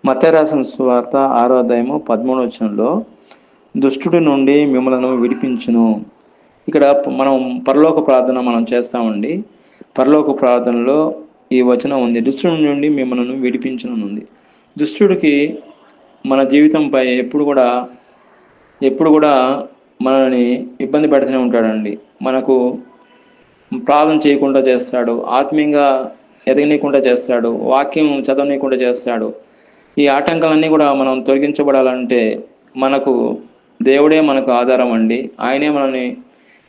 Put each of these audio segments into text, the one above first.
మత్తయి రాసిన సువార్త 6వ అధ్యాయము 13వ వచనంలో దుష్టుడి నుండి మిమ్మలను విడిపించును. ఇక్కడ మనం పరలోక ప్రార్థన మనం చేస్తామండి. పరలోక ప్రార్థనలో ఈ వచనం ఉంది, దుష్టుడి నుండి మిమ్మలను విడిపించును ఉంది. దుష్టుడికి మన జీవితంపై ఎప్పుడు కూడా మనల్ని ఇబ్బంది పెడుతూనే ఉంటాడండి. మనకు ప్రార్థన చేయకుండా చేస్తాడు, ఆత్మీయంగా ఎదగనీయకుండా చేస్తాడు, వాక్యం చదవనీయకుండా చేస్తాడు. ఈ ఆటంకాలన్నీ కూడా మనం తొలగించబడాలంటే దేవుడే మనకు ఆధారం అండి. ఆయనే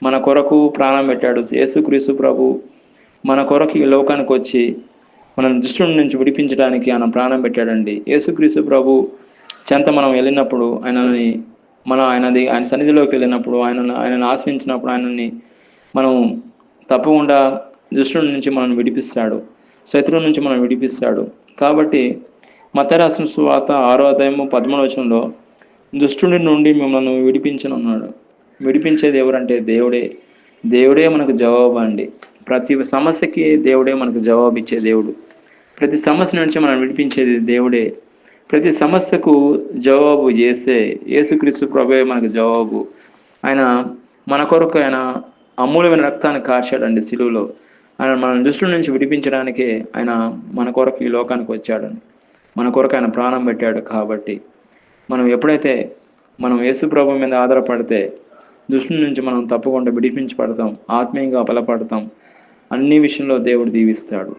మన కొరకు ప్రాణం పెట్టాడు. యేసుక్రీస్తు ప్రభు మన కొరకు ఈ లోకానికి వచ్చి మనం దుష్టుడి నుంచి విడిపించడానికి ఆయన ప్రాణం పెట్టాడండి. యేసుక్రీస్తు ప్రభు చెంత మనం వెళ్ళినప్పుడు ఆయన సన్నిధిలోకి వెళ్ళినప్పుడు ఆయనను ఆశ్రయించినప్పుడు మనం తప్పకుండా దుష్టుడి నుంచి మనం విడిపిస్తాడు, శత్రువు నుంచి మనం విడిపిస్తాడు. కాబట్టి మత్తయి రాసిన సువార్త 6వ అధ్యాయము 13వ వచనంలో దుష్టుడి నుండి మిమ్మల్ని విడిపించనున్నాడు. విడిపించేది ఎవరంటే దేవుడే మనకు జవాబు అండి. ప్రతి సమస్యకి దేవుడే మనకు జవాబు ఇచ్చే దేవుడు. ప్రతి సమస్య నుంచి మనం విడిపించేది దేవుడే. ప్రతి సమస్యకు జవాబు యేసుక్రీస్తు ప్రభువే మనకు జవాబు. ఆయన మన కొరకు ఆయన అమూల్యమైన రక్తాన్ని కార్చాడండి సిలువలో. ఆయన మన దుష్టుడి నుంచి విడిపించడానికే ఆయన మన కొరకు ఈ లోకానికి వచ్చాడండి. మన కొరకు ఆయన ప్రాణం పెట్టాడు. కాబట్టి ఎప్పుడైతే మనం యేసు ప్రభు మీద ఆధారపడితే దుష్టుడి నుంచి మనం తప్పకుండా విడిపించబడతాం, ఆత్మీయంగా బలపడతాం. అన్ని విషయంలో దేవుడు దీవిస్తాడు.